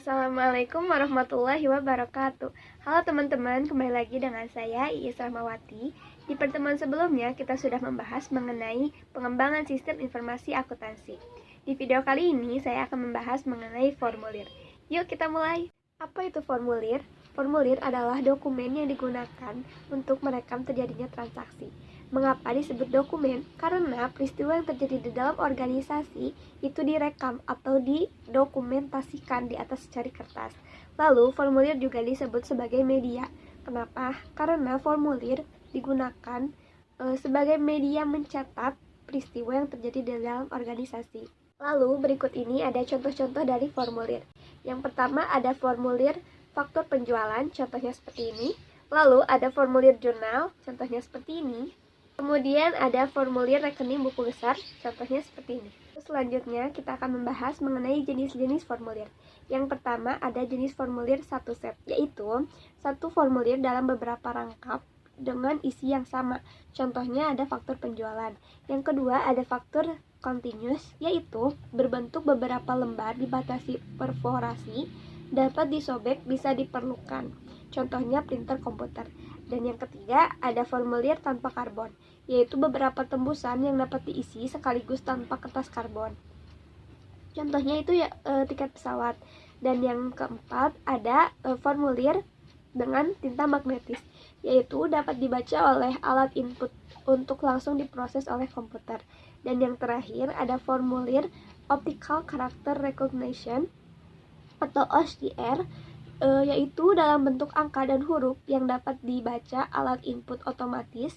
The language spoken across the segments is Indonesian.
Assalamualaikum warahmatullahi wabarakatuh. Halo teman-teman, kembali lagi dengan saya Iis Rahmawati. Di pertemuan sebelumnya kita sudah membahas mengenai pengembangan sistem informasi akuntansi. Di video kali ini saya akan membahas mengenai formulir. Yuk kita mulai. Apa itu formulir? Formulir adalah dokumen yang digunakan untuk merekam terjadinya transaksi. Mengapa disebut dokumen? Karena peristiwa yang terjadi di dalam organisasi itu direkam atau didokumentasikan di atas secari kertas. Lalu, formulir juga disebut sebagai media. Kenapa? Karena formulir digunakan sebagai media mencatat peristiwa yang terjadi di dalam organisasi. Lalu, berikut ini ada contoh-contoh dari formulir. Yang pertama ada formulir faktur penjualan, contohnya seperti ini. Lalu, ada formulir jurnal, contohnya seperti ini. Kemudian ada formulir rekening buku besar, contohnya seperti ini. Selanjutnya kita akan membahas mengenai jenis-jenis formulir. Yang pertama ada jenis formulir satu set, yaitu satu formulir dalam beberapa rangkap dengan isi yang sama. Contohnya ada faktur penjualan. Yang kedua ada faktur continuous, yaitu berbentuk beberapa lembar dibatasi perforasi, dapat disobek, bisa diperlukan. Contohnya printer komputer. Dan yang ketiga ada formulir tanpa karbon, yaitu beberapa tembusan yang dapat diisi sekaligus tanpa kertas karbon. Contohnya itu tiket pesawat. Dan yang keempat ada formulir dengan tinta magnetis, yaitu dapat dibaca oleh alat input untuk langsung diproses oleh komputer. Dan yang terakhir ada formulir optical character recognition atau OCR, yaitu dalam bentuk angka dan huruf yang dapat dibaca alat input otomatis,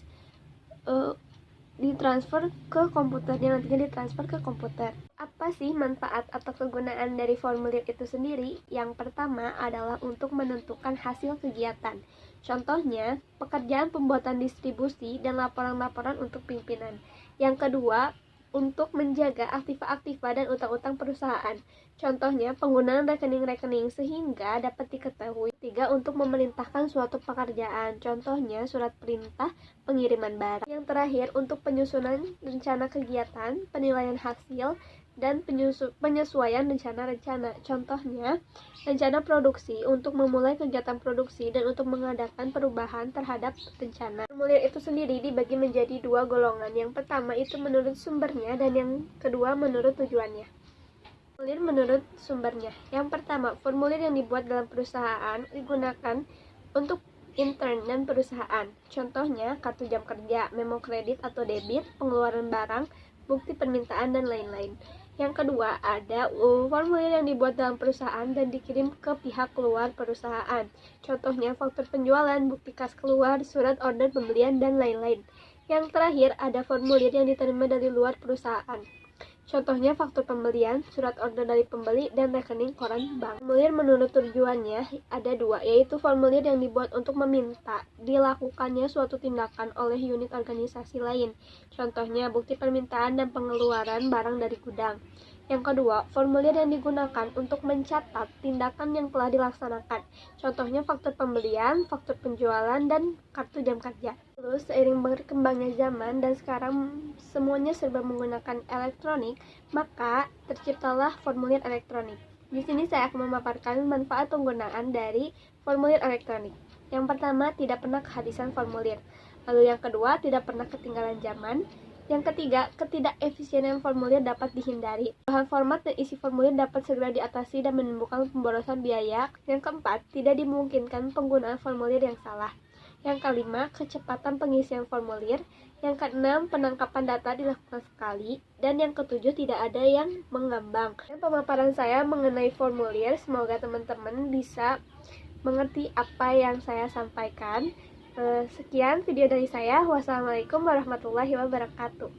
ditransfer ke komputernya, nantinya ditransfer ke komputer. Apa sih manfaat atau kegunaan dari formulir itu sendiri? Yang pertama adalah untuk menentukan hasil kegiatan. Contohnya, pekerjaan pembuatan distribusi dan laporan-laporan untuk pimpinan. Yang kedua, untuk menjaga aktiva-aktiva dan utang-utang perusahaan. Contohnya, penggunaan rekening-rekening sehingga dapat diketahui. Tiga, untuk memerintahkan suatu pekerjaan. Contohnya, surat perintah pengiriman barang. Yang terakhir, untuk penyusunan rencana kegiatan, penilaian hasil, dan penyesuaian rencana-rencana. Contohnya, rencana produksi untuk memulai kegiatan produksi dan untuk mengadakan perubahan terhadap rencana. Formulir itu sendiri dibagi menjadi dua golongan. Yang pertama itu menurut sumbernya dan yang kedua menurut tujuannya. Formulir menurut sumbernya. Yang pertama, formulir yang dibuat dalam perusahaan digunakan untuk intern dan perusahaan. Contohnya, kartu jam kerja, memo kredit atau debit, pengeluaran barang, bukti permintaan, dan lain-lain. Yang kedua, ada formulir yang dibuat dalam perusahaan dan dikirim ke pihak luar perusahaan. Contohnya, faktur penjualan, bukti kas keluar, surat order pembelian, dan lain-lain. Yang terakhir, ada formulir yang diterima dari luar perusahaan. Contohnya faktur pembelian, surat order dari pembeli, dan rekening koran bank. Formulir menurut tujuannya ada dua, yaitu formulir yang dibuat untuk meminta dilakukannya suatu tindakan oleh unit organisasi lain. Contohnya bukti permintaan dan pengeluaran barang dari gudang. Yang kedua, formulir yang digunakan untuk mencatat tindakan yang telah dilaksanakan. Contohnya faktur pembelian, faktur penjualan, dan kartu jam kerja. Terus seiring berkembangnya zaman dan sekarang semuanya serba menggunakan elektronik, maka terciptalah formulir elektronik. Di sini saya akan memaparkan manfaat penggunaan dari formulir elektronik. Yang pertama, tidak pernah kehabisan formulir. Lalu yang kedua, tidak pernah ketinggalan zaman. Yang ketiga, ketidakefisienan formulir dapat dihindari. Bahan format dan isi formulir dapat segera diatasi dan menimbulkan pemborosan biaya. Yang keempat, tidak dimungkinkan penggunaan formulir yang salah. Yang kelima, kecepatan pengisian formulir. Yang keenam, penangkapan data dilakukan sekali. Dan yang ketujuh, tidak ada yang mengambang. Dan pemaparan saya mengenai formulir, semoga teman-teman bisa mengerti apa yang saya sampaikan. Sekian video dari saya. Wassalamualaikum warahmatullahi wabarakatuh.